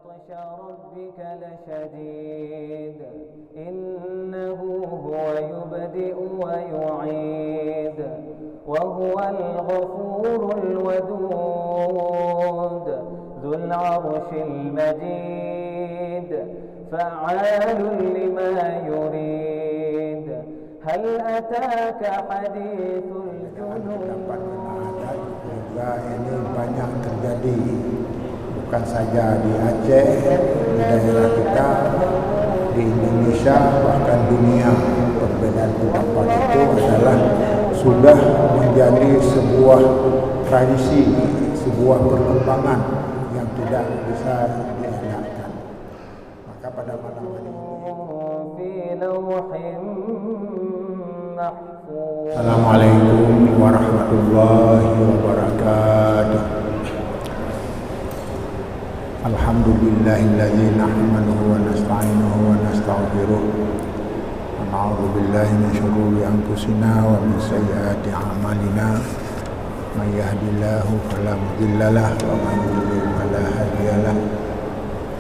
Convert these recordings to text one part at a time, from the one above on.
بطش ربك لشديد إنه هو يبدئ ويعيد وهو الغفور الودود ذو العرش المجيد فعال لما يريد هل أتاك حديث الجنود. Juga ini banyak terjadi, bukan saja di Aceh, di daerah kita, di Indonesia, bahkan dunia. Perbedaan pendapat itu adalah sudah menjadi sebuah tradisi, sebuah perkembangan yang tidak bisa dielakkan. Maka pada malam hari ini Assalamualaikum warahmatullahi wabarakatuh. Alhamdulillahilladzi nahmaduhu wa nasta'inuhu wa nastaghfiruh. Wa na'udzu billahi min shururi anfusina wa min sayyiati a'malina. May yahdihillahu fala mudilla lahu wa may yudlil fala hadiya lahu.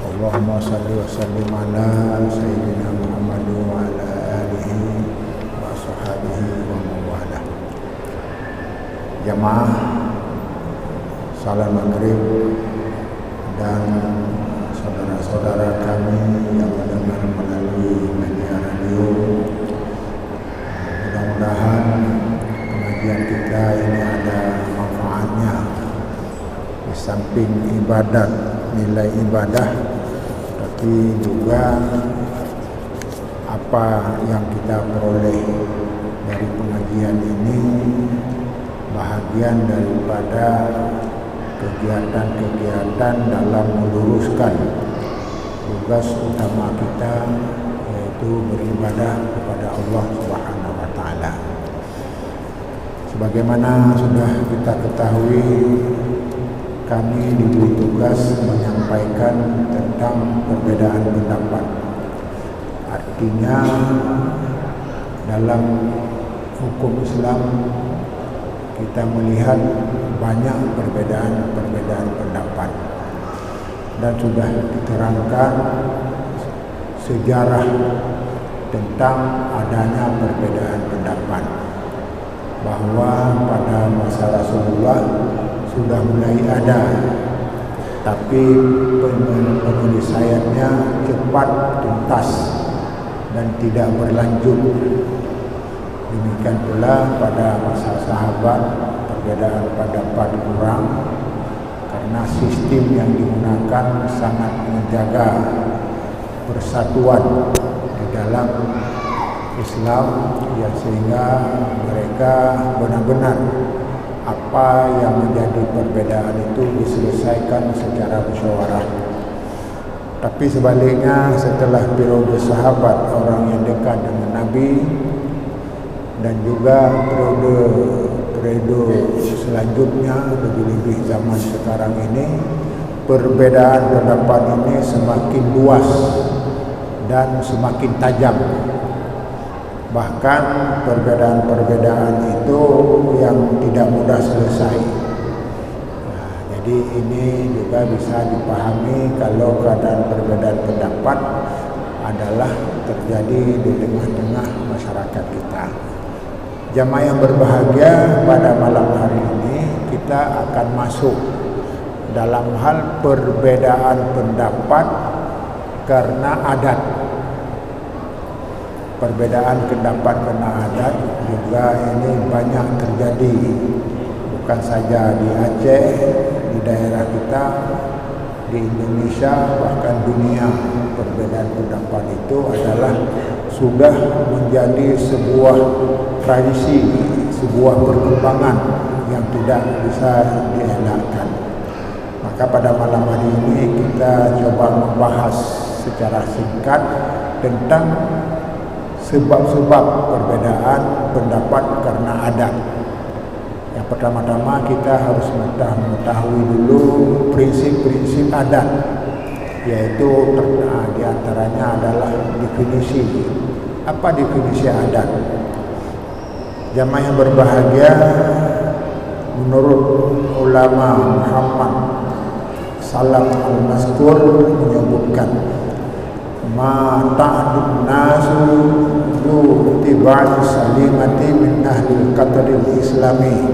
Allahumma shalli wa sallim ala sayyidina Muhammad wa ala alihi wa sahbihi wa mawala. Jamaah salat maghrib dan saudara-saudara kami yang mendengar melalui media radio, mudah-mudahan pengajian kita ini ada manfaatnya. Di samping ibadat, nilai ibadah, tapi juga apa yang kita peroleh dari pengajian ini bahagian daripada kegiatan-kegiatan dalam meluruskan tugas utama kita, yaitu beribadah kepada Allah Subhanahu wa taala. Sebagaimana sudah kita ketahui, kami diberi tugas menyampaikan tentang perbedaan pendapat. Artinya dalam hukum Islam kita melihat banyak perbedaan pendapat dan sudah diterangkan sejarah tentang adanya perbedaan pendapat, bahwa pada masa Rasulullah sudah mulai ada, tapi penyelesaiannya cepat, tuntas dan tidak berlanjut. Demikian pula pada masa sahabat perbedaan pendapat kurang, karena sistem yang digunakan sangat menjaga persatuan di dalam Islam, ya, sehingga mereka benar-benar apa yang menjadi perbedaan itu diselesaikan secara musyawarah. Tapi sebaliknya, setelah periode sahabat, orang yang dekat dengan Nabi, dan juga periode selanjutnya, lebih-lebih zaman sekarang ini, perbedaan pendapat ini semakin luas dan semakin tajam. Bahkan perbedaan-perbedaan itu yang tidak mudah selesai. Nah, jadi ini juga bisa dipahami kalau keadaan perbedaan pendapat adalah terjadi di tengah-tengah masyarakat kita. Jamaah yang berbahagia, pada malam hari ini kita akan masuk dalam hal perbedaan pendapat karena adat. Perbedaan pendapat karena adat juga ini banyak terjadi, bukan saja di Aceh, di daerah kita, di Indonesia, bahkan dunia. Perbedaan pendapat itu adalah sudah menjadi sebuah tradisi, sebuah perkembangan yang tidak bisa dielakkan. Maka pada malam hari ini kita coba membahas secara singkat tentang sebab-sebab perbedaan pendapat karena adat. Yang pertama-tama kita harus mengetahui dulu prinsip-prinsip adat, yaitu di antaranya adalah definisi. Apa definisi adat? Jamaah yang berbahagia, menurut ulama Muhammad Salam al-Mazkur menyebutkan ma ta'adun nasu du tiba'i salimati min ahli al-qataril islami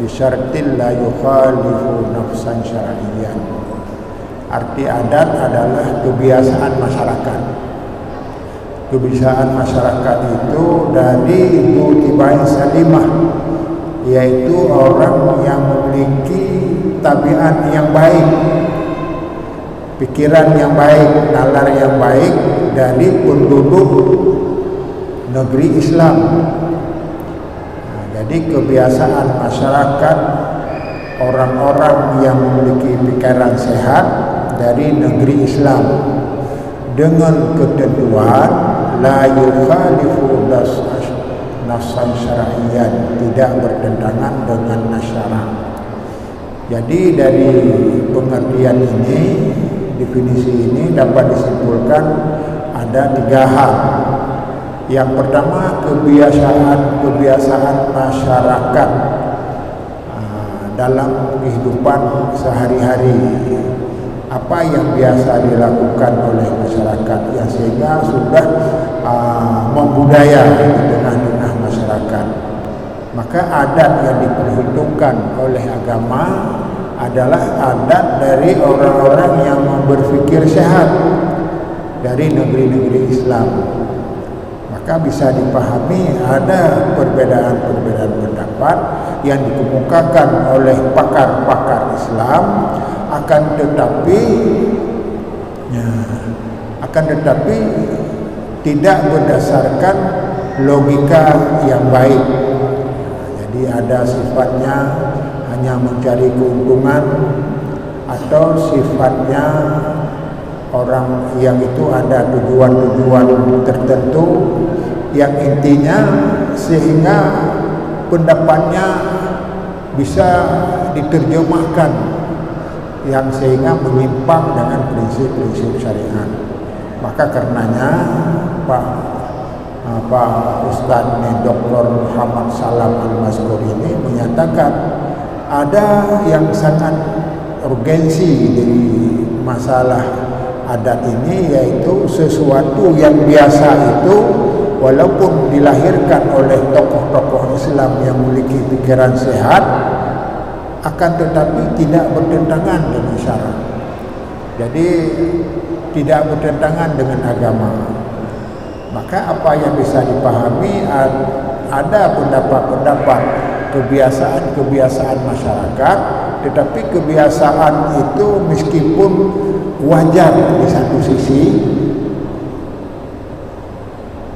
bisyartil la yukhalifu nafsan syar'iyyan. Arti adat adalah kebiasaan masyarakat. Kebiasaan masyarakat itu dari tiba'i salimah, yaitu orang yang memiliki tabiat yang baik, pikiran yang baik, nalar yang baik dari penduduk negeri Islam. Jadi kebiasaan masyarakat orang-orang yang memiliki pikiran sehat dari negeri Islam dengan ketentuan la yukhalifu nafsan syar'iyyan, tidak bertentangan dengan nas syara'. Jadi dari pengertian ini, definisi ini dapat disimpulkan ada 3 hal. Yang pertama, kebiasaan masyarakat dalam kehidupan sehari-hari. Apa yang biasa dilakukan oleh masyarakat yang sehingga sudah membudaya di tengah-tengah masyarakat. Maka adat yang diperhitungkan oleh agama adalah adat dari orang-orang yang berfikir sehat dari negeri-negeri Islam. Maka bisa dipahami ada perbedaan-perbedaan pendapat yang dikemukakan oleh pakar-pakar Islam, akan tetapi tidak berdasarkan logika yang baik. Jadi ada sifatnya hanya mencari keuntungan, atau sifatnya orang yang itu ada tujuan-tujuan tertentu yang intinya sehingga pendapatnya bisa diterjemahkan yang sehingga menyimpang dengan prinsip-prinsip syariat. Maka karenanya Pak Ustaz Dr. Muhammad Salam al-Mazkur ini menyatakan ada yang sangat urgensi dari masalah adat ini, yaitu sesuatu yang biasa itu walaupun dilahirkan oleh tokoh-tokoh Islam yang memiliki pikiran sehat, akan tetapi tidak bertentangan dengan syara'. Jadi tidak bertentangan dengan agama. Maka apa yang bisa dipahami, ada pendapat-pendapat kebiasaan-kebiasaan masyarakat, tetapi kebiasaan itu meskipun wajar di satu sisi,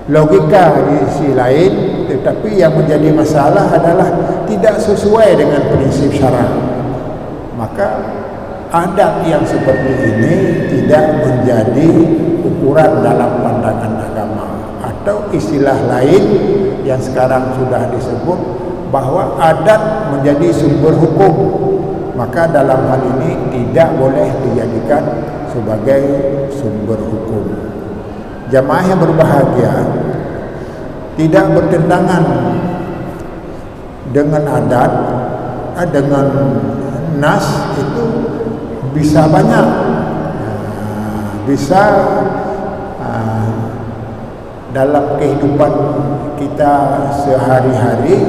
logika di sisi lain, tetapi yang menjadi masalah adalah tidak sesuai dengan prinsip syara'. Maka adat yang seperti ini tidak menjadi ukuran dalam pandangan agama, atau istilah lain yang sekarang sudah disebut bahwa adat menjadi sumber hukum. Maka dalam hal ini tidak boleh dijadikan sebagai sumber hukum. Jamaah yang berbahagia, tidak bertentangan dengan adat, dengan nas itu bisa banyak, bisa dalam kehidupan kita sehari-hari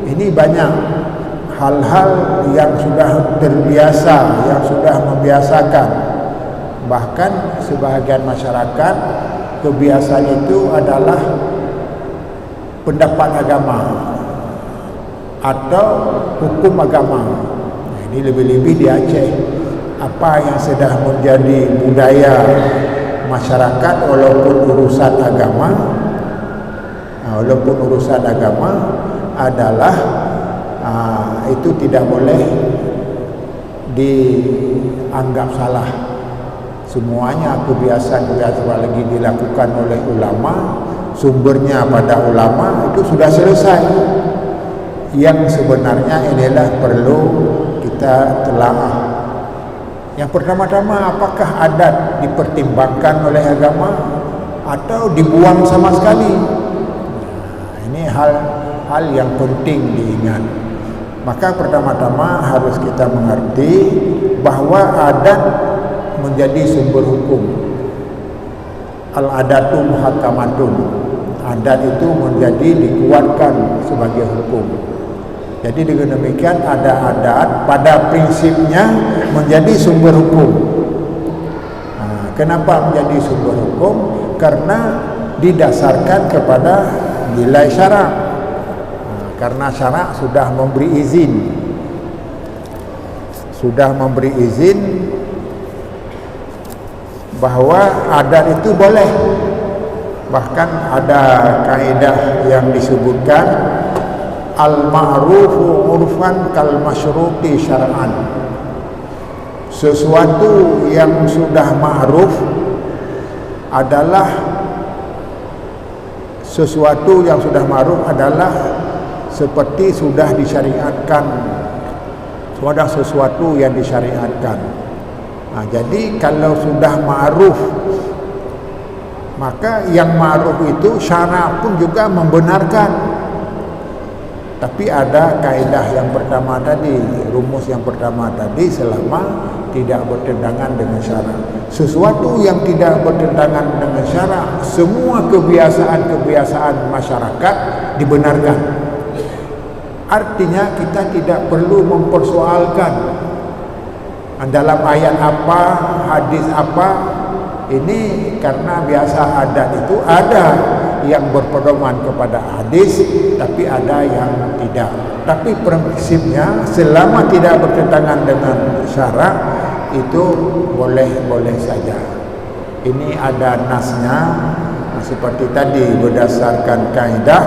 ini banyak hal-hal yang sudah terbiasa, yang sudah membiasakan. Bahkan sebahagian masyarakat kebiasaan itu adalah pendapat agama atau hukum agama. Ini lebih-lebih di Aceh, apa yang sudah menjadi budaya masyarakat walaupun urusan agama adalah itu tidak boleh dianggap salah. Semuanya kebiasaan-kebiasaan lagi dilakukan oleh ulama, sumbernya pada ulama, itu sudah selesai. Yang sebenarnya inilah perlu kita telaah. Yang pertama-tama, apakah adat dipertimbangkan oleh agama atau dibuang sama sekali? Ini hal yang penting diingat. Maka pertama-tama harus kita mengerti bahwa adat menjadi sumber hukum. Al-adatu muhakamatun, adat itu menjadi dikuatkan sebagai hukum. Jadi dengan demikian ada adat pada prinsipnya menjadi sumber hukum. Kenapa menjadi sumber hukum? Karena didasarkan kepada nilai syarak. Karena syarak sudah memberi izin bahwa adat itu boleh. Bahkan ada kaidah yang disebutkan al-ma'rufu urfan kal masyruti syar'an. Sesuatu yang sudah ma'ruf adalah seperti sudah disyariatkan. Sudah sesuatu yang disyariatkan. Jadi kalau sudah ma'ruf, maka yang ma'ruf itu syara pun juga membenarkan. Tapi ada kaidah yang pertama tadi, rumus yang pertama tadi, selama tidak bertentangan dengan syarak. Sesuatu yang tidak bertentangan dengan syarak, semua kebiasaan masyarakat dibenarkan. Artinya kita tidak perlu mempersoalkan dalam ayat apa, hadis apa. Ini karena biasa adat itu ada yang berpedoman kepada hadis, tapi ada yang tidak. Tapi prinsipnya selama tidak bertentangan dengan syarak itu boleh saja. Ini ada nasnya seperti tadi berdasarkan kaidah,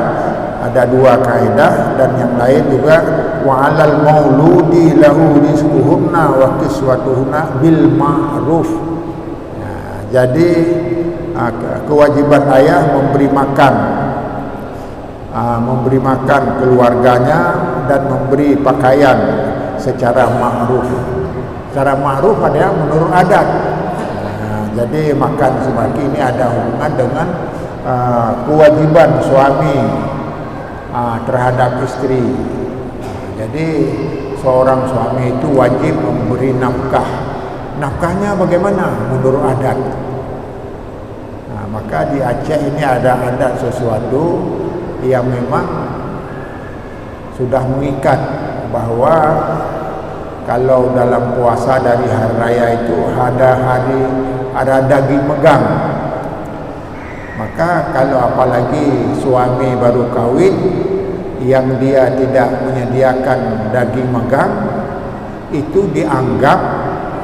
ada dua kaidah, dan yang lain juga wa 'alal mauludi lahu rizquhunna wa kiswatuhunna bil ma'ruf. Jadi kewajiban ayah memberi makan keluarganya dan memberi pakaian secara ma'ruf. Secara ma'ruf adalah menurut adat. Jadi makan sebagi ini ada hubungan dengan kewajiban suami terhadap istri. Jadi seorang suami itu wajib memberi nafkah. Nafkahnya bagaimana? Menurut adat. Maka di Aceh ini ada adat sesuatu yang memang sudah mengikat bahwa kalau dalam puasa dari hari raya itu ada daging megang. Maka kalau apalagi suami baru kahwin yang dia tidak menyediakan daging megang, itu dianggap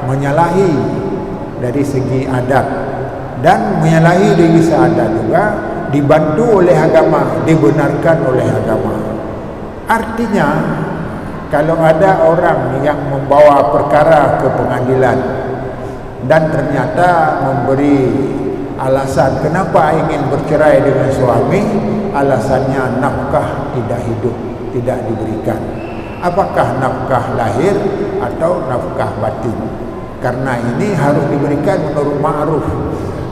menyalahi dari segi adat, dan menyalahi dari segi adat juga dibantu oleh agama, dibenarkan oleh agama. Artinya kalau ada orang yang membawa perkara ke pengadilan dan ternyata memberi alasan kenapa ingin bercerai dengan suami, alasannya nafkah tidak hidup, tidak diberikan. Apakah nafkah lahir atau nafkah batin? Karena ini harus diberikan menurut ma'ruf.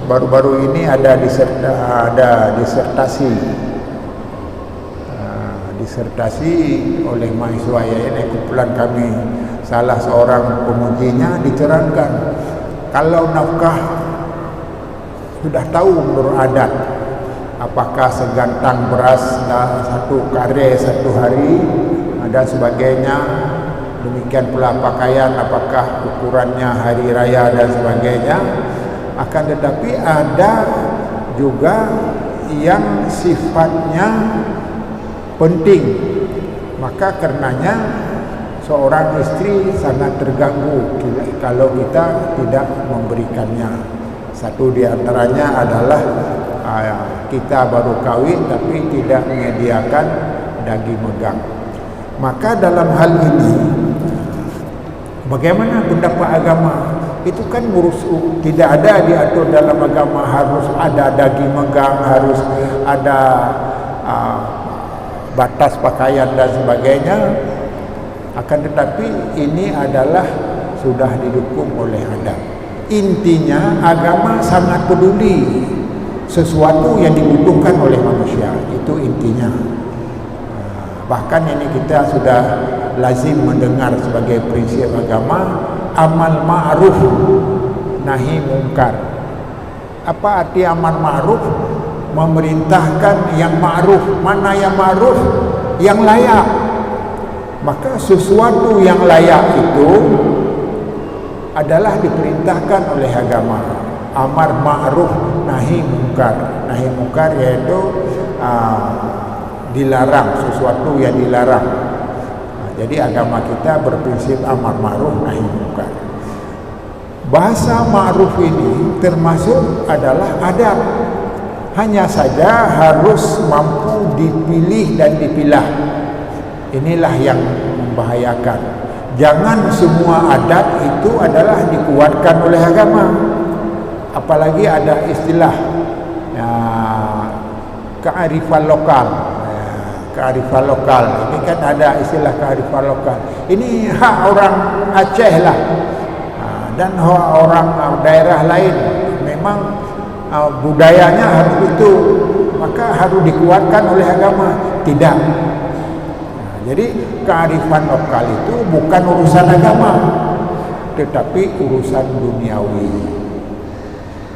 Baru-baru ini ada disertasi oleh mahasiswa YN, kumpulan kami, salah seorang pengujinya diterangkan kalau nafkah sudah tahu menurut adat, apakah segantang beras satu kare satu hari dan sebagainya. Demikian pula pakaian, apakah ukurannya hari raya dan sebagainya. Akan tetapi ada juga yang sifatnya penting. Maka karenanya seorang istri sangat terganggu kalau kita tidak memberikannya. Satu di antaranya adalah kita baru kawin tapi tidak menyediakan daging megang. Maka dalam hal ini bagaimana pendapat agama? Itu kan tidak ada diatur dalam agama harus ada daging megang, harus ada batas pakaian dan sebagainya. Akan tetapi ini adalah sudah didukung oleh adat. Intinya agama sangat peduli sesuatu yang dibutuhkan oleh manusia, itu intinya. Bahkan ini kita sudah lazim mendengar sebagai prinsip agama, amal ma'ruf nahi mungkar. Apa arti amal ma'ruf? Memerintahkan yang ma'ruf. Mana yang ma'ruf? Yang layak. Maka sesuatu yang layak itu adalah diperintahkan oleh agama. Amar ma'ruf nahi mungkar. Nahi mungkar yaitu dilarang, sesuatu yang dilarang. Jadi agama kita berprinsip amar ma'ruf nahi mungkar. Bahasa ma'ruf ini termasuk adalah adab. Hanya saja harus mampu dipilih dan dipilah. Inilah yang membahayakan. Jangan semua adat itu adalah dikuatkan oleh agama. Apalagi ada istilah kearifan lokal. Kearifan lokal. Ini kan ada istilah kearifan lokal. Ini hak orang Aceh lah. Dan orang daerah lain memang budayanya harus itu, maka harus dikuatkan oleh agama. Tidak. Jadi kearifan lokal itu bukan urusan agama, tetapi urusan duniawi.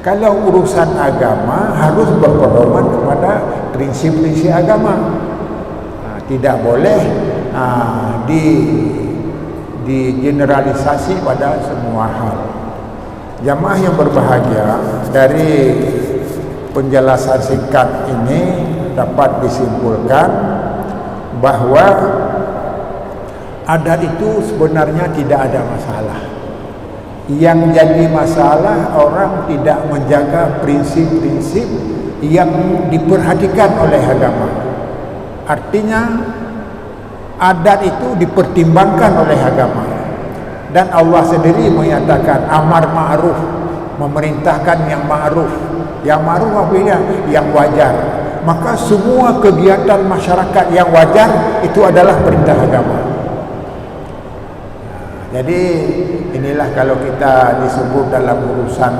Kalau urusan agama harus berpedoman kepada prinsip-prinsip agama. Tidak boleh digeneralisasi pada semua hal. Jamaah yang berbahagia, dari penjelasan singkat ini dapat disimpulkan bahwa adat itu sebenarnya tidak ada masalah. Yang jadi masalah orang tidak menjaga prinsip-prinsip yang diperhatikan oleh agama. Artinya adat itu dipertimbangkan oleh agama. Dan Allah sendiri menyatakan amar ma'ruf, memerintahkan yang ma'ruf. Yang ma'ruf artinya yang wajar. Maka semua kegiatan masyarakat yang wajar itu adalah perintah agama. Jadi inilah kalau kita disebut dalam urusan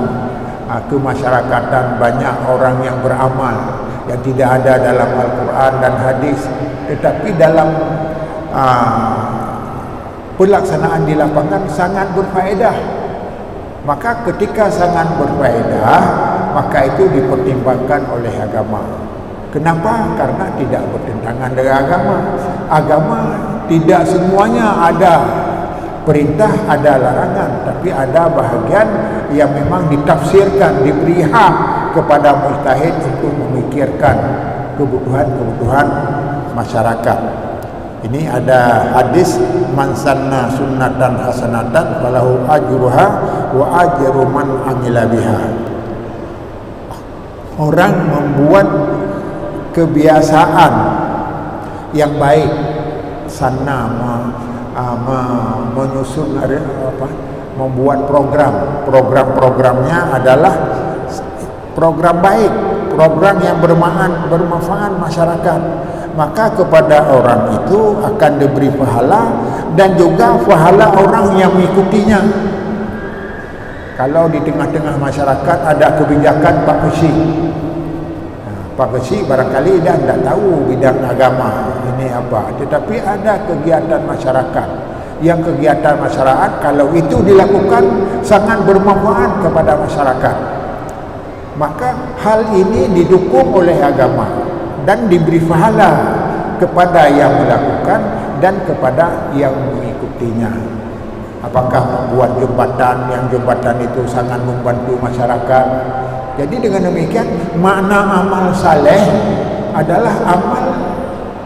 kemasyarakatan banyak orang yang beramal yang tidak ada dalam Al-Quran dan hadis, tetapi dalam pelaksanaan di lapangan sangat berfaedah. Maka ketika sangat berfaedah, maka itu dipertimbangkan oleh agama. Kenapa? Karena tidak bertentangan dengan agama. Agama tidak semuanya ada perintah, ada larangan, tapi ada bahagian yang memang ditafsirkan, diberi hak kepada mujtahid untuk memikirkan kebutuhan-kebutuhan masyarakat. Ini ada hadis man sanna sunnatan hasanatan falahu ajruha wa ajru man amila biha. Orang membuat kebiasaan yang baik, sanna menyusun membuat program-programnya adalah program baik, program yang bermanfaat masyarakat. Maka kepada orang itu akan diberi pahala dan juga pahala orang yang mengikutinya. Kalau di tengah-tengah masyarakat ada kebijakan Pak Kesi, Pak Kesi barangkali dia tidak tahu bidang agama ini apa, tetapi ada kegiatan masyarakat yang kegiatan masyarakat kalau itu dilakukan sangat bermanfaat kepada masyarakat, maka hal ini didukung oleh agama dan diberi pahala kepada yang melakukan dan kepada yang mengikutinya. Apakah membuat jembatan, yang jembatan itu sangat membantu masyarakat. Jadi dengan demikian makna amal saleh adalah amal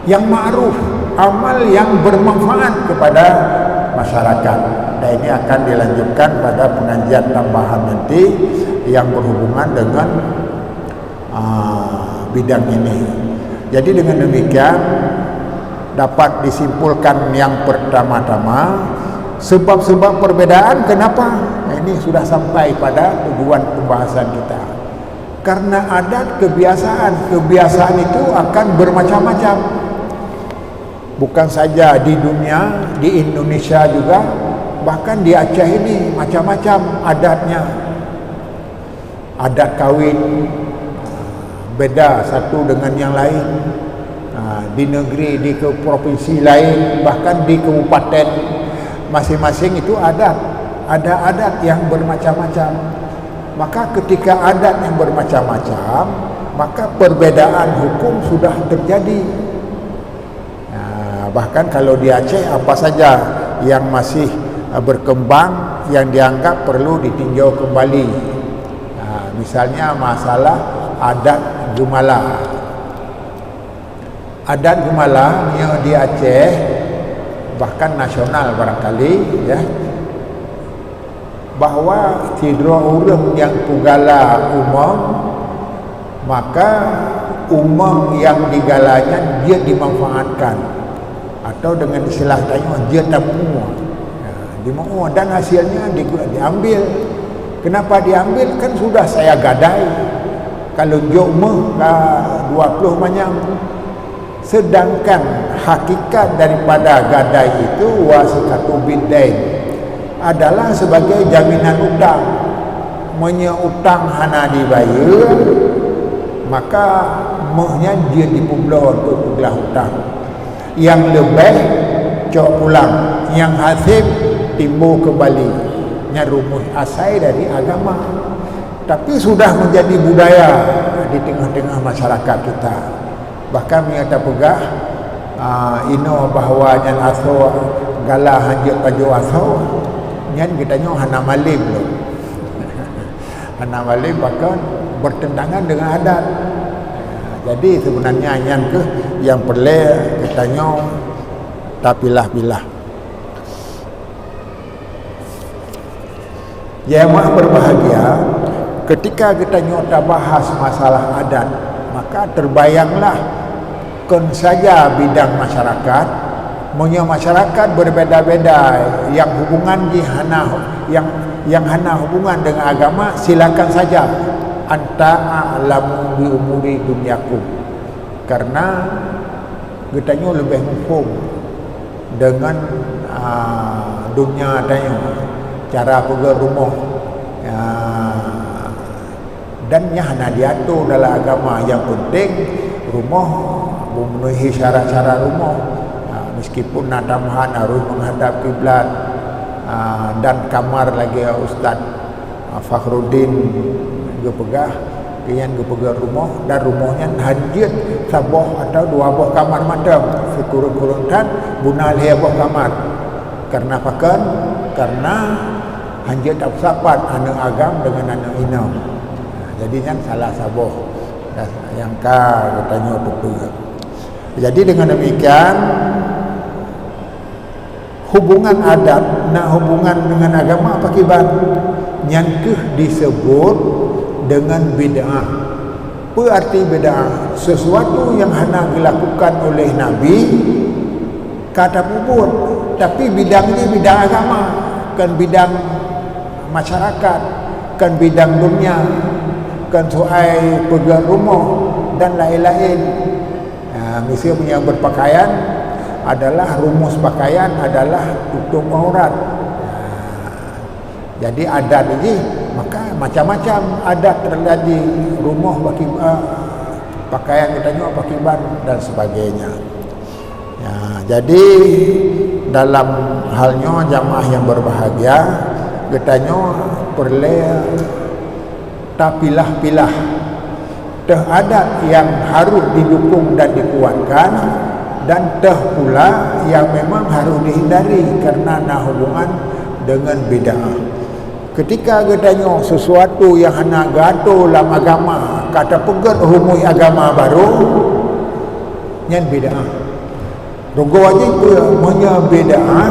yang ma'ruf, amal yang bermanfaat kepada masyarakat. Dan ini akan dilanjutkan pada pengajian tambahan nanti yang berhubungan dengan bidang ini. Jadi dengan demikian dapat disimpulkan yang pertama-tama sebab-sebab perbedaan. Kenapa? Ini sudah sampai pada tujuan pembahasan kita. Karena adat kebiasaan itu akan bermacam-macam. Bukan saja di dunia, di Indonesia juga, bahkan di Aceh ini macam-macam adatnya. Adat kawin beda satu dengan yang lain. Di negeri, di provinsi lain, bahkan di kabupaten masing-masing itu adat ada adat yang bermacam-macam. Maka ketika adat yang bermacam-macam, maka perbedaan hukum sudah terjadi. Bahkan kalau di Aceh, apa saja yang masih berkembang yang dianggap perlu ditinjau kembali. Misalnya masalah adat Gumala. Adat Gumala yang di Aceh, bahkan nasional barangkali, ya, bahawa tidro urang yang pugala umum, maka umum yang digalanya dia dimanfaatkan, atau dengan istilah tanya dia tamu, dimau, dan hasilnya diambil. Kenapa diambil? Kan sudah saya gadai. Kalau jokmeh 20 macam. Sedangkan hakikat daripada gadai itu wasikatu bidain adalah sebagai jaminan utang. Menyeutang hana dibayar, maka mehnya dia dipublah untuk puglah hutang. Yang lebih cok pulang, yang hasil timbul kembali. Nya rumus asai dari agama. Tapi sudah menjadi budaya di tengah-tengah masyarakat kita. Bahkan menyata pegah ino bahawa nyan aso galah hanjut tajuk aso nyan kita nyo hana malim lo. Hana malim bahkan bertentangan dengan adat. Jadi sebenarnya nyan ke yang perlu kita nyo tapilah-pilah. Yang maha berbahagia ketika kita nyo bahas masalah adat, maka terbayanglah kon saja bidang masyarakat, punya masyarakat berbeda-beda yang hubungan di hana yang hana hubungan dengan agama, silakan saja anta a'lamu bi umuri dunyakum, karena getanya lebih mufhum dengan dunia tanya cara pergi rumah dan hana diatur dalam agama. Yang penting rumah memenuhi syarat-syarat rumah, meskipun nadamhan harus menghadap kiblat, dan kamar lagi Ustaz Fakhruddin gepegah kian gepegah rumah, dan rumahnya hanjit sabah atau 2 buah kamar macam sekurang-kurang dan bunal buah kamar. Karena pakan, karena hanjit tak sapat anak agam dengan anak inam. Jadi kan salah sabah yang katanya betul. Jadi dengan demikian hubungan adat nak hubungan dengan agama apa kibat nyangkeh disebut dengan bid'ah. Apa arti bid'ah? Sesuatu yang hanya dilakukan oleh Nabi kata bubur, tapi bidang ini bidang agama, kan bidang masyarakat, kan bidang dunia, kan soal pegang rumah dan lain-lain. Misalnya punya berpakaian adalah rumus pakaian adalah tutup aurat. Jadi adat ini maka macam-macam adat terjadi, rumah bagi pakaian kita nyo pakiban dan sebagainya. Jadi dalam halnya jamaah yang berbahagia kita nyo perlu tapilah-pilah teh adat yang harus didukung dan dikuatkan, dan teh pula yang memang harus dihindari karena nak hubungan dengan bid'ah. Ketika katanya sesuatu yang hana gato dalam agama, kata pegat rumui agama baru, nyan bid'ah. Rogo wajib punya bid'ah.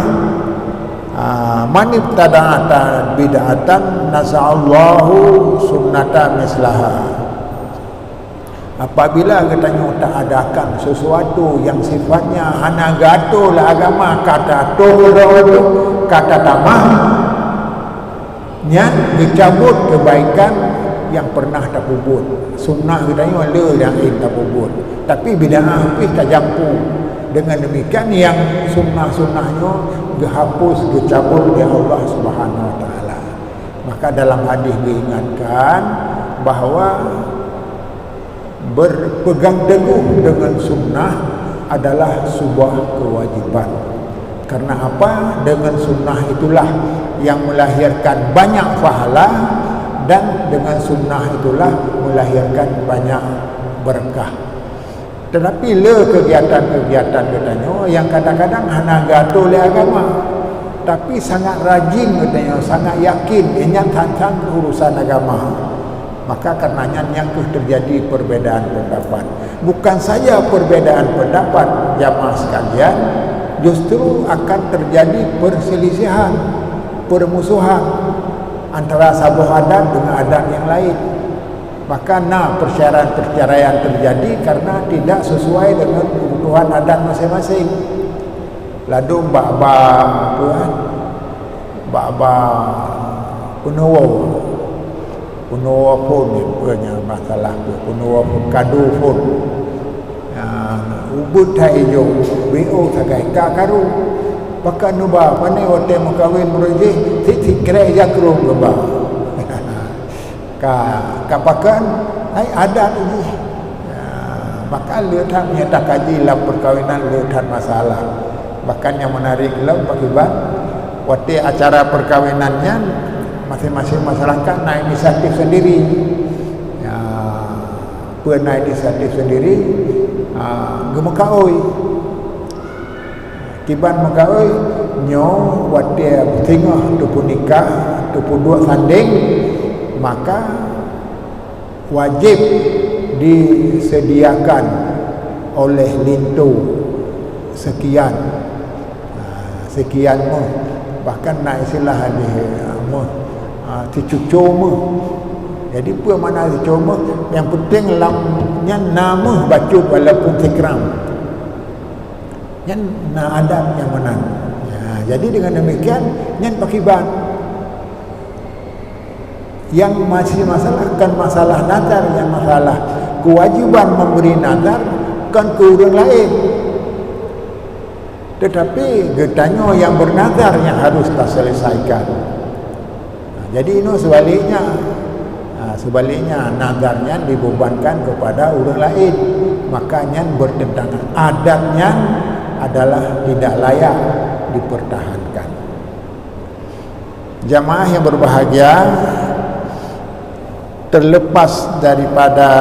Manib tada'atan bid'atan nasa'allahu sunnata mislaha. Apabila katanya tak adakan sesuatu yang sifatnya hana gato lah agama, kata tolong, kata tamah, nyan dicabut kebaikan yang pernah tak pubut. Sunnah katanya le yang tak pubut, tapi bid'ah pun tak jampu. Dengan demikian yang sunnah-sunnahnya dihapus, dicabut oleh Allah Subhanahu Wa Taala. Maka dalam hadis diingatkan bahawa berpegang teguh dengan sunnah adalah sebuah kewajiban. Karena apa? Dengan sunnah itulah yang melahirkan banyak pahala, dan dengan sunnah itulah melahirkan banyak berkah. Tetapi le kegiatan-kegiatan katanya yang kadang-kadang hanya gato le agama, tapi sangat rajin katanya, sangat yakin ingat tentang urusan agama. Maka karenanya yang terjadi perbedaan pendapat. Bukan saja perbedaan pendapat jamaah sekalian, justru akan terjadi perselisihan, permusuhan antara satu adat dengan adat yang lain. Bahkan perceraian terjadi karena tidak sesuai dengan kebutuhan adat masing-masing. Lalu baba Punowo pun punya masalah Punowo pun kadu pun ubud haijo bo sagai kakaru pakai nuba pane hotel mukawin meruji titik kira jakrum geba kapakan hai adat ini maka lihat nyata kaji dalam perkawinan lihat masalah. Bahkan yang menarik lah akibat waktu acara perkawinannya masing-masing masyarakat naik inisiatif sendiri, naik inisiatif sendiri, gemekaoi kiban mekaoi nyo waktu tengah tu pun nikah tu pun dua sanding, maka wajib disediakan oleh lintu sekian bahkan nak istilah ticucuma. Jadi apa mana ticucuma? Yang penting lamnya nama baca walaupun tikram yang na adab yang menang. Jadi dengan demikian yang pakiban yang masih masalah nazar, yang masalah kewajiban memberi nazar kan ke orang lain. Tetapi getanya yang bernazar yang harus kita selesaikan. Jadi ini sebaliknya nazarnya dibebankan kepada orang lain, makanya bertentangan. Adatnya adalah tidak layak dipertahankan. Jamaah yang berbahagia, terlepas daripada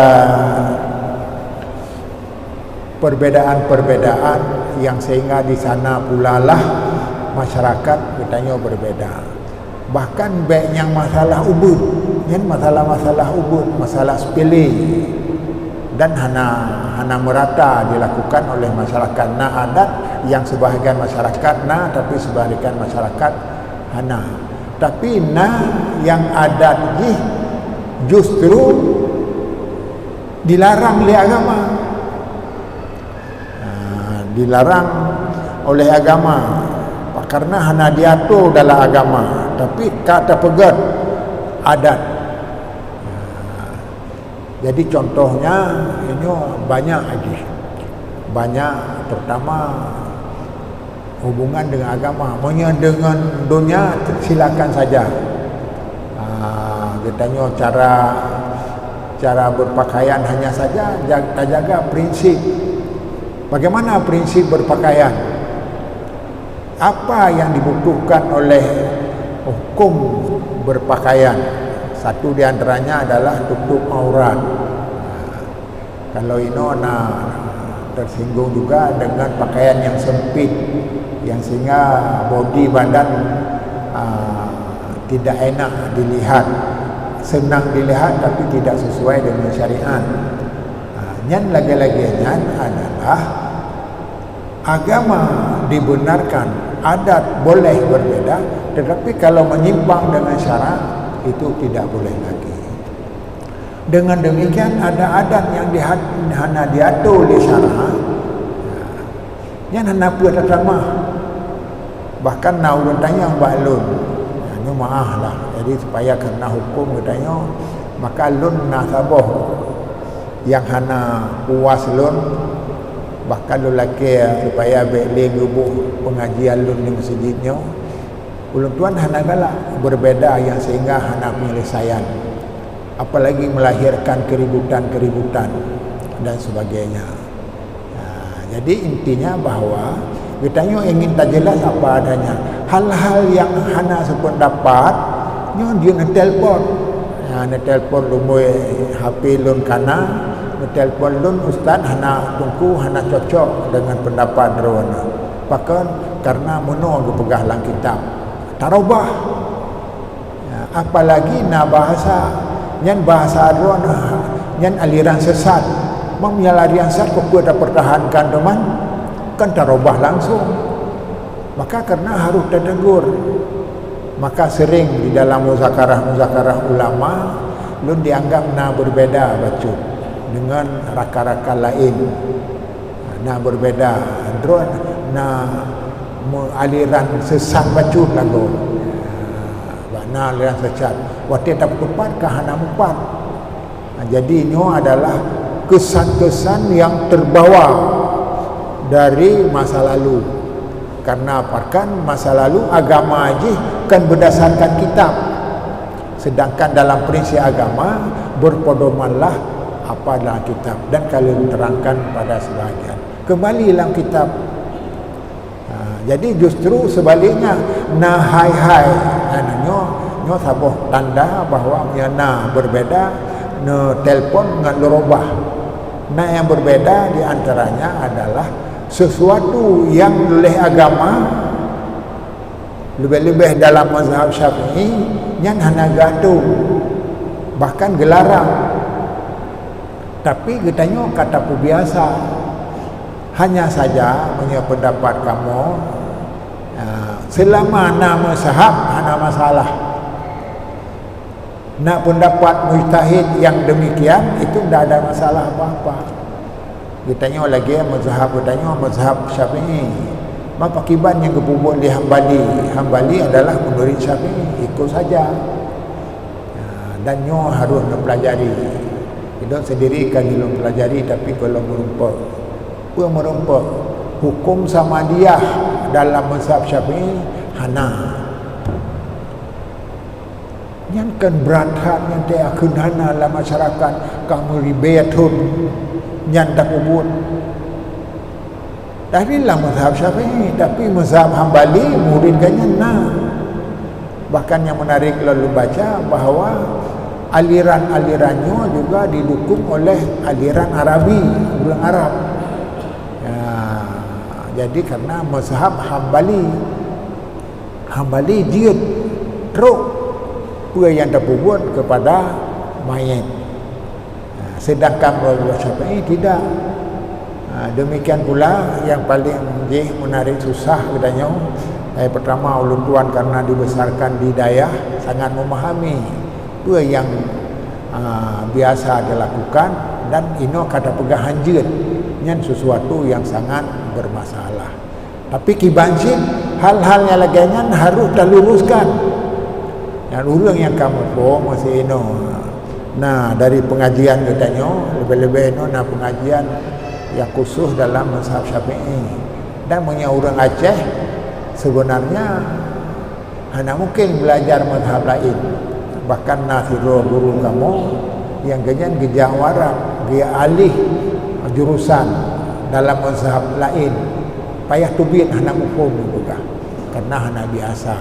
perbedaan-perbedaan yang sehingga di sana pula lah masyarakat katanya berbeda. Bahkan baik yang masalah ubud, yang masalah ubud, masalah sepele dan hana merata dilakukan oleh masyarakat. Adat yang sebahagian masyarakat tapi sebahagian masyarakat hana. Tapi yang adat justru dilarang oleh agama. Dilarang oleh agama karena hanya diatur dalam agama, tapi kata pegat adat. Jadi contohnya ini banyak lagi, terutama hubungan dengan agama. Maunya dengan dunia silakan saja. Katanya cara berpakaian hanya saja jaga prinsip. Bagaimana prinsip berpakaian? Apa yang dibutuhkan oleh hukum berpakaian? Satu di antaranya adalah tutup aurat. Kalau ini tersinggung juga dengan pakaian yang sempit, yang sehingga body badan tidak enak dilihat, senang dilihat tapi tidak sesuai dengan syariat. Yang lagi-laginya adalah agama dibenarkan, adat boleh berbeda, tetapi kalau menyimpang dengan syarak itu tidak boleh lagi. Dengan demikian ada adat yang hanya diatur oleh syarak, yang hanya buat agama. Bahkan ulun tanya mbak lun, ini maaf lah. Jadi supaya kena hukum katanya, maka lun nasabah yang hana puas lun, bahkan lelaki supaya beli gubuh pengajian lun di masjidnya, ulun tuan hana galak berbeda yang sehingga hana penyelesaian, apalagi melahirkan keributan dan sebagainya. Jadi intinya bahwa Kita ingin tak jelas apa adanya. Hal-hal yang hana sependapat, dia nak telefon. Nak telefon lumui HP lun kana, nak telefon lun ustaz hana tungku hana cocok dengan pendapat derwana. Bahkan karena mono pegah lang kitab. Tarobah. Apalagi na bahasa, nyan bahasa derwana, nyan aliran sesat. Aliran sesat kok ada pertahankan teman. Kan tarobah langsung. Maka karena harus tertegur, maka sering di dalam muzakarah ulama lun dianggap na berbeda bacut dengan raka-raka lain, na berbeda drone na aliran sesat bacut lagu na aliran sesat waktu tak tepat ke hana mupat. Jadi ini adalah kesan-kesan yang terbawa dari masa lalu. Karena apa? Kan masa lalu agama aja kan berdasarkan kitab. Sedangkan dalam prinsip agama berpedomanlah apa dalam kitab, dan kalian terangkan pada sebahagian. Kembali dalam kitab. Jadi justru sebaliknya na hai nyo sabuh tanda bahawa na berbeda, na telpon ngan lorobah. Nah yang berbeda diantaranya adalah sesuatu yang oleh agama lebih-lebih dalam mazhab Syafi'i yang hana gantung bahkan gelarang, tapi katanya kata biasa. Hanya saja punya pendapat kamu selama nama sahab hana masalah. Nak pendapat mujtahid yang demikian itu tidak ada masalah apa-apa. Ditanya lagi mazhab, bertanya mazhab Syafi'i. Apa kiban yang kebubuk di Hambali adalah murid Syafi'i, ikut saja. Dan nyo harus mempelajari. Tidak sendiri kan belum pelajari, tapi kalau merumpak hukum sama dia dalam mazhab Syafi'i hana. Yang kan berat yang dia akan hana dalam masyarakat kamu ribetun yang tak kubur. Tapi lah mazhab Syafi'i, tapi mazhab Hambali murid ganyan na. Bahkan yang menarik lalu baca bahawa aliran-alirannya juga didukung oleh aliran Arabi, orang Arab. Jadi karena mazhab Hambali dia teruk apa yang terpubut kepada mayat. Sedangkan mazhab Syafi'i tidak. Demikian pula yang paling menarik susah katanya. Pertama ulun tuan karena dibesarkan di Dayah sangat memahami apa yang biasa dilakukan, dan ini kata pegahan jid yang sesuatu yang sangat bermasalah. Tapi kibancin hal-hal yang lainnya harus diluruskan. Dan ulang yang kamu masih ini. Nah dari pengajian katanya lebih-lebih ini pengajian yang khusus dalam mazhab Syafi'i. Dan punya orang Aceh sebenarnya hanya mungkin belajar mazhab lain. Bahkan nasiro guru kamu yang ganyan gejawara dia alih jurusan dalam mazhab lain, payah tubit hanya hukum juga karena hanya biasa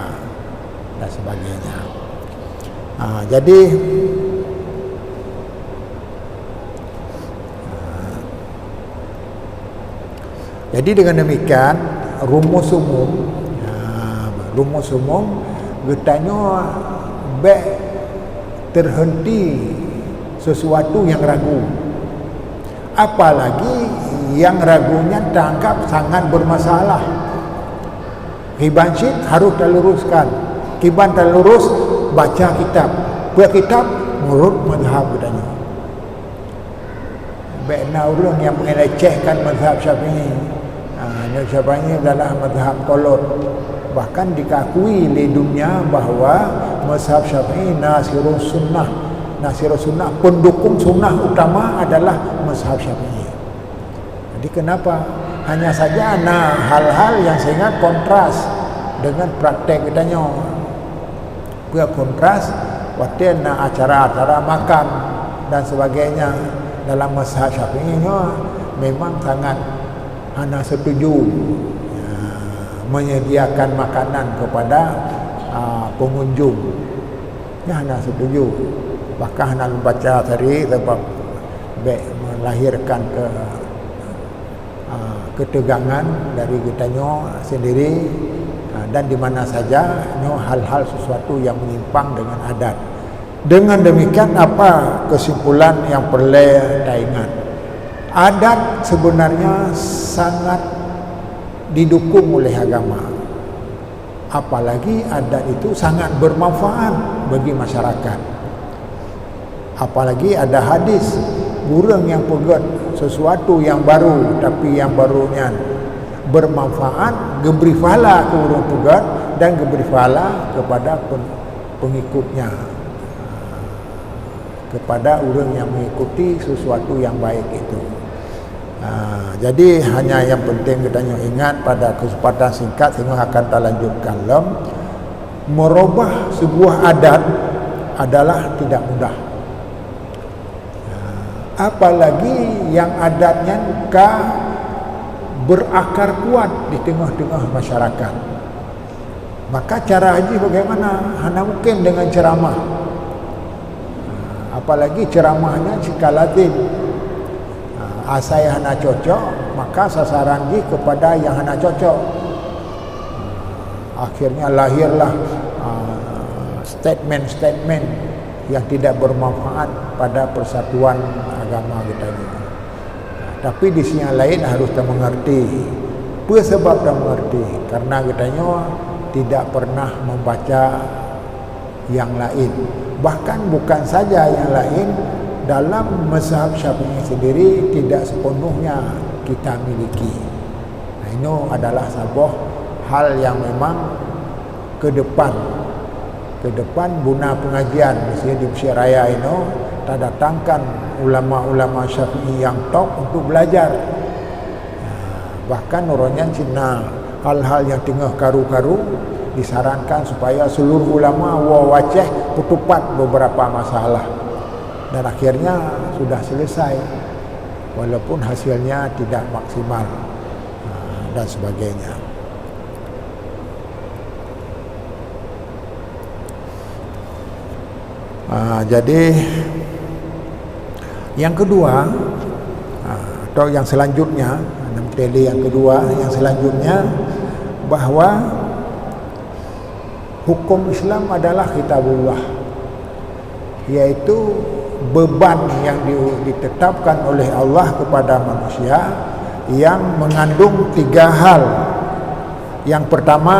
dan sebagainya. Jadi dengan demikian rumus umum getanya terhenti sesuatu yang ragu, apalagi yang ragunya dianggap sangat bermasalah. Kibansyid harus diluruskan. Kiban terlurus baca kitab, kitab menurut mazhab katanya. Baiklah orang yang mengelecehkan mazhab Syafi'i. Mazhab Syafi'i adalah mazhab kolot. Bahkan dikakui di dunia bahawa mazhab Syafi'i nasirus sunnah, pendukung sunnah utama adalah mazhab Syafi'i. Jadi kenapa? Hanya saja hal-hal yang sangat kontras dengan praktek katanya. Kontras waktu acara-acara makan dan sebagainya dalam mazhab Syafi'i memang sangat hana setuju. menyediakan makanan kepada pengunjung. Ya, hana setuju. Bahkan hana baca tadi sebab melahirkan ketegangan dari kitanya sendiri, dan di mana saja hal-hal sesuatu yang menyimpang dengan adat. Dengan demikian, apa kesimpulan yang perlu kita ingat? Adat sebenarnya sangat didukung oleh agama. Apalagi adat itu sangat bermanfaat bagi masyarakat. Apalagi ada hadis, burung yang pegat sesuatu yang baru, tapi yang barunya bermanfaat, geberi pahala ke burung pegat dan geberi pahala kepada pengikutnya, kepada orang yang mengikuti sesuatu yang baik itu. Jadi hanya yang penting kita ingat pada kesempatan singkat sehingga akan kita lanjutkan. Merubah sebuah adat adalah tidak mudah. Apalagi yang adatnya berakar kuat di tengah-tengah masyarakat. Maka cara haji bagaimana? Hanya mungkin dengan ceramah. Apalagi ceramahnya cikalatin. Asai hana cocok, maka sasaran haji kepada yang hana cocok. Akhirnya lahirlah statement-statement yang tidak bermanfaat pada persatuan agama kita ini. Tapi di sisi yang lain harus kita mengerti. Apa sebab kita mengerti? Karena kita tidak pernah membaca yang lain. Bahkan bukan saja yang lain, dalam mazhab Syafi'i sendiri tidak sepenuhnya kita miliki. Ini adalah sebuah hal yang memang ke depan guna pengajian misalnya di Mesir Raya ini, kita datangkan ulama-ulama Syafi'i yang top untuk belajar. Bahkan orangnya Cina hal-hal yang tengah karu-karu disarankan supaya seluruh ulama wajah putupat beberapa masalah, dan akhirnya sudah selesai walaupun hasilnya tidak maksimal dan sebagainya. Jadi yang kedua atau yang selanjutnya, yang kedua yang selanjutnya, bahwa hukum Islam adalah kitabullah, yaitu beban yang ditetapkan oleh Allah kepada manusia yang mengandung 3 hal. Yang pertama,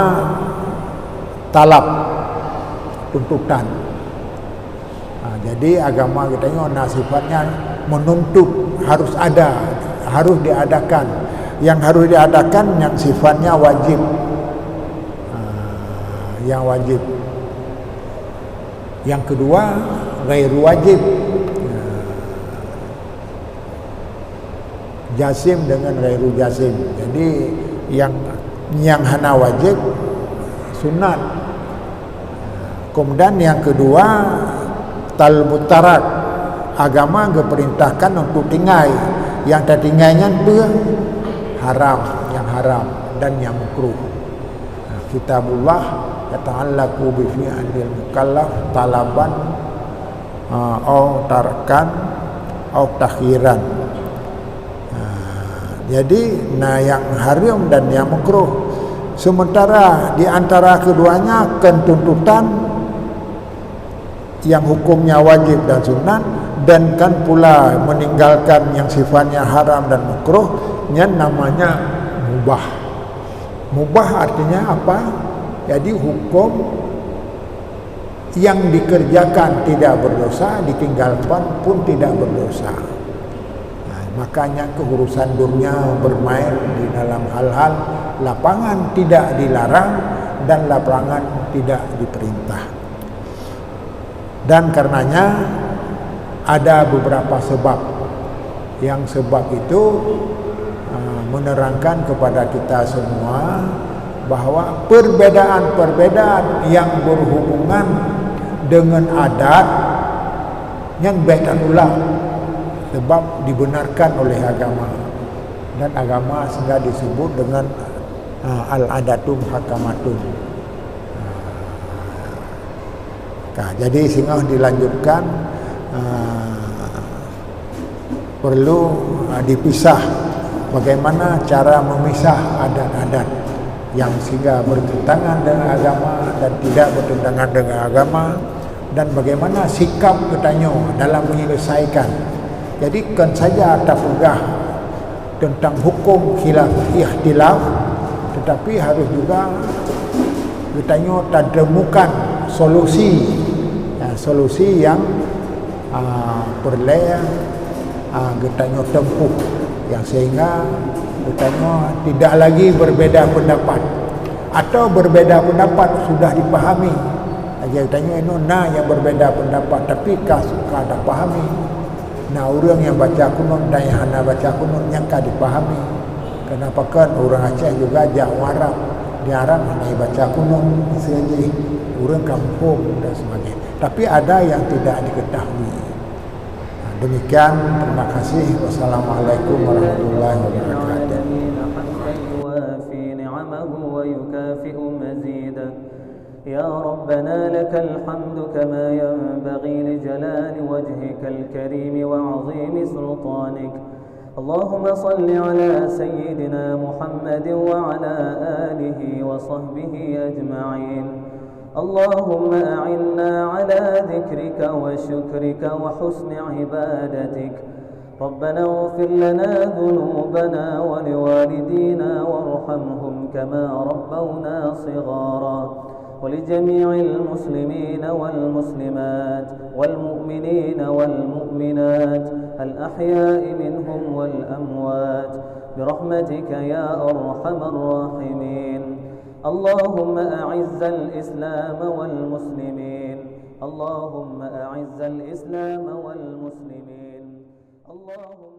talab, tuntutan. Jadi agama kita ini sifatnya menuntut, harus ada, harus diadakan. Yang harus diadakan yang sifatnya wajib, yang wajib. Yang kedua, ghairu wajib, jazim dengan ghairu jazim. Jadi yang hana wajib sunat. Kemudian yang kedua, talmutarak, agama diperintahkan untuk tinggal. Yang tak tinggalnya haram, yang haram dan yang makruh. Kitabullah yata'allaqu bi fi'lil mukallaf talaban au tarakan au takhiran. Jadi yang haram dan yang makruh. Sementara di antara keduanya tuntutan yang hukumnya wajib dan sunat, dan kan pula meninggalkan yang sifatnya haram dan makruh, yang namanya mubah. Mubah artinya apa? Jadi hukum yang dikerjakan tidak berdosa, ditinggalkan pun tidak berdosa. Makanya keurusan dunia bermain di dalam hal-hal lapangan tidak dilarang dan lapangan tidak diperintah. Dan karenanya ada beberapa sebab. Yang sebab itu menerangkan kepada kita semua bahwa perbedaan-perbedaan yang berhubungan dengan adat yang baitan ulang, sebab dibenarkan oleh agama, dan agama sehingga disebut dengan al-adatu muhakamatun. Jadi sehingga dilanjutkan perlu dipisah bagaimana cara memisah adat-adat yang sehingga bertentangan dengan agama dan tidak bertentangan dengan agama, dan bagaimana sikap katanya dalam menyelesaikan. Jadi kan saja terpegah tentang hukum khilaf ikhtilaf, tetapi harus juga katanya terdemukan solusi yang perlu katanya tempuh, yang sehingga katanya tidak lagi berbeza pendapat, atau berbeza pendapat sudah dipahami. Dia tanya yang berbeza pendapat tapi suka ada pahami. Orang yang baca kunut dan yang hana baca kunut yang kah dipahami. Kenapa kan orang Aceh juga Jawa Arab, di Arab hanya baca kunut saja, orang kampung dan sebagainya. Tapi ada yang tidak diketahui. Demikian, terima kasih. Wassalamualaikum warahmatullahi wabarakatuh. يا ربنا لك الحمد كما ينبغي لجلال وجهك الكريم وعظيم سلطانك. اللهم صل على سيدنا محمد وعلى آله وصحبه أجمعين. اللهم أعنا على ذكرك وشكرك وحسن عبادتك. ربنا اغفر لنا ذنوبنا ولوالدينا وارحمهم كما ربونا صغارا، ولجميع المسلمين والمسلمات والمؤمنين والمؤمنات الأحياء منهم والأموات برحمتك يا أرحم الراحمين. اللهم أعز الإسلام والمسلمين. اللهم أعز الإسلام والمسلمين. اللهم